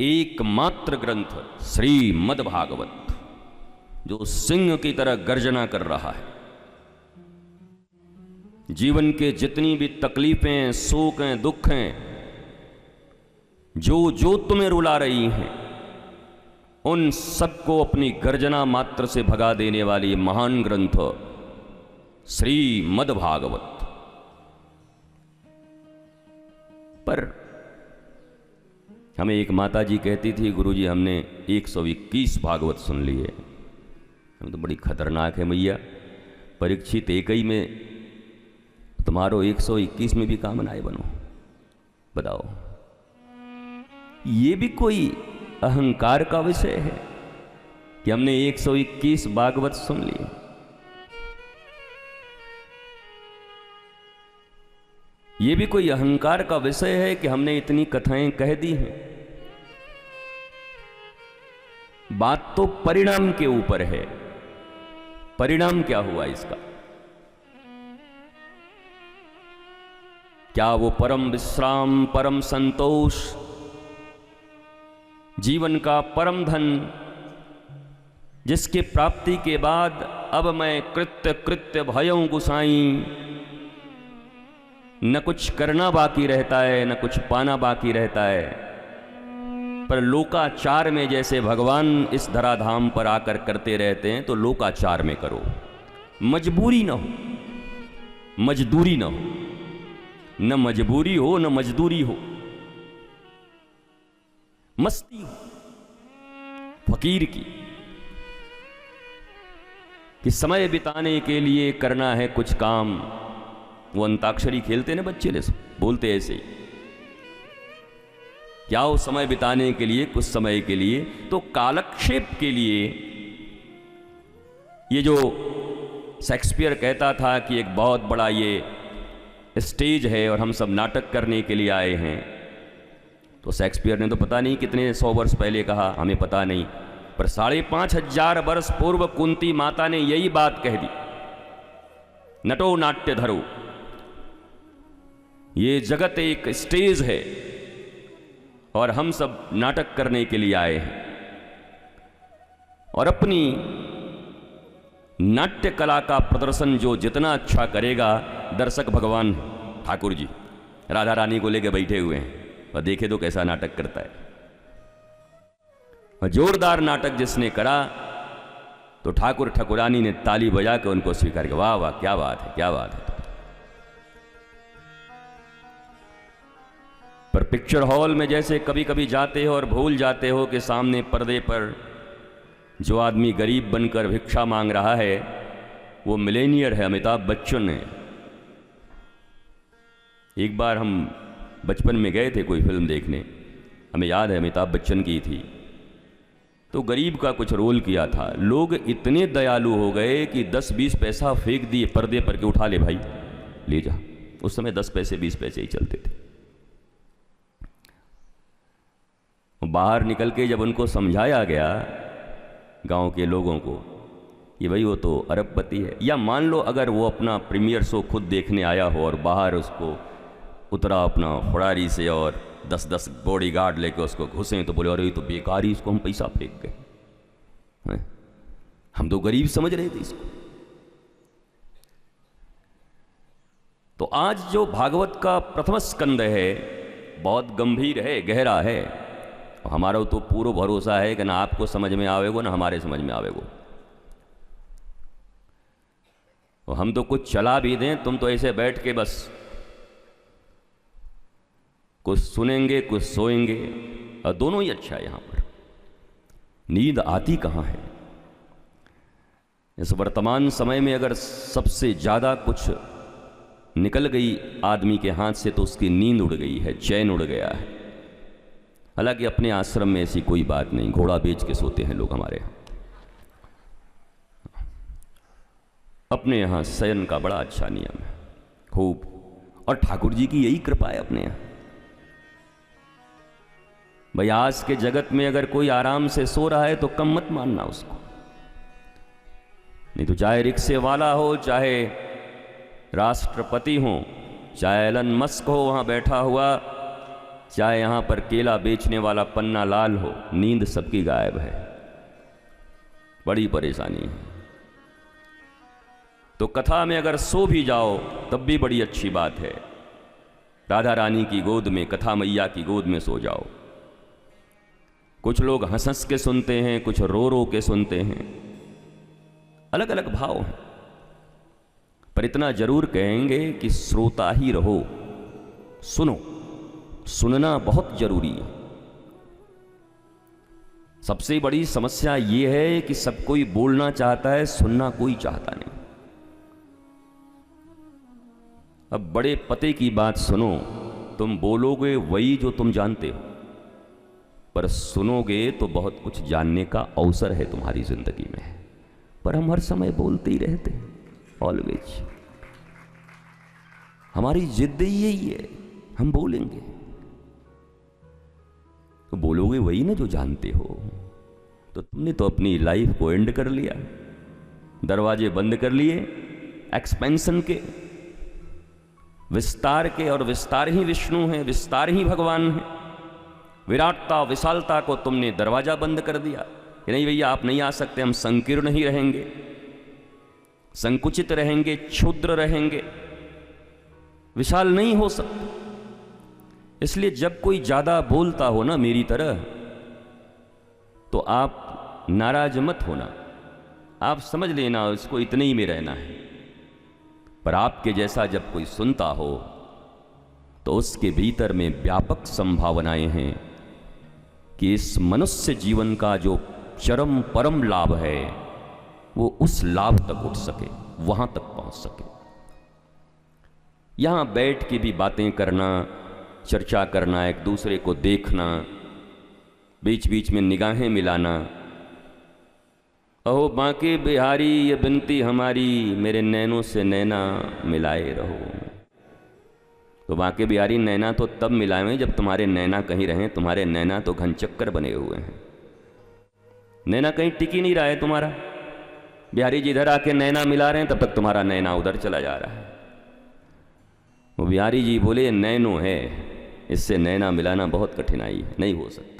एकमात्र ग्रंथ श्रीमद् भागवत, जो सिंह की तरह गर्जना कर रहा है। जीवन के जितनी भी तकलीफें, शोक हैं, दुख हैं, जो जो तुम्हें रुला रही हैं, उन सबको अपनी गर्जना मात्र से भगा देने वाली महान ग्रंथ श्रीमद् भागवत। पर हमें एक माता जी कहती थी, गुरुजी हमने 121 भागवत सुन लिए। हम तो बड़ी खतरनाक है मैया, परीक्षित एक ही में तुम्हारो 121 में भी काम नाए बनो। बताओ, ये भी कोई अहंकार का विषय है कि हमने 121 भागवत सुन लिए? ये भी कोई अहंकार का विषय है कि हमने इतनी कथाएं कह दी हैं? बात तो परिणाम के ऊपर है। परिणाम क्या हुआ इसका? क्या वो परम विश्राम, परम संतोष, जीवन का परम धन, जिसके प्राप्ति के बाद अब मैं कृत्य कृत्य भयं गुसाई, न कुछ करना बाकी रहता है, न कुछ पाना बाकी रहता है, पर लोकाचार में जैसे भगवान इस धराधाम पर आकर करते रहते हैं, तो लोकाचार में करो। मजबूरी न हो, मजदूरी न हो, न मजबूरी हो न मजदूरी हो, मस्ती हो फकीर की, कि समय बिताने के लिए करना है कुछ काम। वो अंताक्षरी खेलते ना बच्चे, ने बोलते ऐसे ही, क्या हो समय बिताने के लिए, कुछ समय के लिए, तो कालक्षेप के लिए। ये जो शेक्सपियर कहता था कि एक बहुत बड़ा ये स्टेज है और हम सब नाटक करने के लिए आए हैं, तो शेक्सपियर ने तो पता नहीं कितने 100 वर्ष पहले कहा, हमें पता नहीं, पर 5500 वर्ष पूर्व कुंती माता ने यही बात कह दी, नटो नाट्य धरो। ये जगत एक स्टेज है और हम सब नाटक करने के लिए आए हैं, और अपनी नाट्य कला का प्रदर्शन जो जितना अच्छा करेगा, दर्शक भगवान ठाकुर जी राधा रानी को लेकर बैठे हुए हैं, और देखे तो कैसा नाटक करता है। और जोरदार नाटक जिसने करा, तो ठाकुर ठाकुरानी ने ताली बजा के उनको स्वीकार किया, वाह वाह क्या बात है, क्या बात है। पर पिक्चर हॉल में जैसे कभी कभी जाते हो और भूल जाते हो कि सामने पर्दे पर जो आदमी गरीब बनकर भिक्षा मांग रहा है, वो मिलेनियर है, अमिताभ बच्चन है। एक बार हम बचपन में गए थे कोई फिल्म देखने, हमें याद है अमिताभ बच्चन की थी, तो गरीब का कुछ रोल किया था। लोग इतने दयालु हो गए कि 10-20 पैसा फेंक दिए पर्दे पर के, उठा ले भाई ले जा। उस समय 10 पैसे 20 पैसे ही चलते थे। बाहर निकल के जब उनको समझाया गया गांव के लोगों को कि भाई वो तो अरबपति है, या मान लो अगर वो अपना प्रीमियर शो खुद देखने आया हो और बाहर उसको उतरा अपना फरारी से और 10-10 बॉडीगार्ड लेके उसको घुसे, तो बोले अरे ये तो बेकार ही, इसको हम पैसा फेंक गए, हम तो गरीब समझ रहे थे इसको। तो आज जो भागवत का प्रथम स्कंद है, बहुत गंभीर है, गहरा है। हमारा तो पूरा भरोसा है कि ना आपको समझ में आवेगो ना हमारे समझ में आवेगो। और हम तो कुछ चला भी दें, तुम तो ऐसे बैठ के बस कुछ सुनेंगे कुछ सोएंगे, और दोनों ही अच्छा है। यहां पर नींद आती कहां है? इस वर्तमान समय में अगर सबसे ज्यादा कुछ निकल गई आदमी के हाथ से, तो उसकी नींद उड़ गई है, चैन उड़ गया है। हालांकि अपने आश्रम में ऐसी कोई बात नहीं, घोड़ा बेच के सोते हैं लोग हमारे यहाँ। अपने यहाँ शयन का बड़ा अच्छा नियम है, खूब, और ठाकुर जी की यही कृपा है अपने यहाँ। भाई आज के जगत में अगर कोई आराम से सो रहा है तो कम मत मानना उसको, नहीं तो चाहे रिक्शे वाला हो, चाहे राष्ट्रपति हो, चाहे एलन मस्क हो वहां बैठा हुआ, चाहे यहाँ पर केला बेचने वाला पन्ना लाल हो, नींद सबकी गायब है, बड़ी परेशानी है। तो कथा में अगर सो भी जाओ तब भी बड़ी अच्छी बात है। राधा रानी की गोद में, कथा मैया की गोद में सो जाओ। कुछ लोग हंस हंस के सुनते हैं, कुछ रो रो के सुनते हैं, अलग अलग भाव हैं, पर इतना जरूर कहेंगे कि श्रोता ही रहो, सुनो। सुनना बहुत जरूरी है। सबसे बड़ी समस्या यह है कि सब कोई बोलना चाहता है, सुनना कोई चाहता नहीं। अब बड़े पते की बात सुनो, तुम बोलोगे वही जो तुम जानते हो, पर सुनोगे तो बहुत कुछ जानने का अवसर है तुम्हारी जिंदगी में। पर हम हर समय बोलते ही रहते हैं, ऑलवेज। हमारी जिद यही है, हम बोलेंगे। तो बोलोगे वही ना जो जानते हो। तो तुमने तो अपनी लाइफ को एंड कर लिया, दरवाजे बंद कर लिए एक्सपेंशन के, विस्तार के। और विस्तार ही विष्णु है, विस्तार ही भगवान है। विराटता, विशालता को तुमने दरवाजा बंद कर दिया कि नहीं भैया आप नहीं आ सकते, हम संकीर्ण ही रहेंगे, संकुचित रहेंगे, क्षुद्र रहेंगे, विशाल नहीं हो सकते। इसलिए जब कोई ज्यादा बोलता हो ना मेरी तरह, तो आप नाराज मत होना, आप समझ लेना उसको इतने ही में रहना है। पर आपके जैसा जब कोई सुनता हो तो उसके भीतर में व्यापक संभावनाएं हैं कि इस मनुष्य जीवन का जो चरम परम लाभ है वो उस लाभ तक उठ सके, वहां तक पहुंच सके। यहां बैठ के भी बातें करना, चर्चा करना, एक दूसरे को देखना, बीच बीच में निगाहें मिलाना, अहो बांके बिहारी ये बिनती हमारी, मेरे नैनों से नैना मिलाए रहो। तो बांके बिहारी नैना तो तब मिलाएं जब तुम्हारे नैना कहीं रहें। तुम्हारे नैना तो घनचक्कर बने हुए हैं, नैना कहीं टिकी नहीं रहा है तुम्हारा। बिहारी जी इधर आके नैना मिला रहे हैं, तब तक तुम्हारा नैना उधर चला जा रहा है। वो बिहारी जी बोले नैनो है, इससे नैना मिलाना बहुत कठिनाई है, नहीं हो सकता।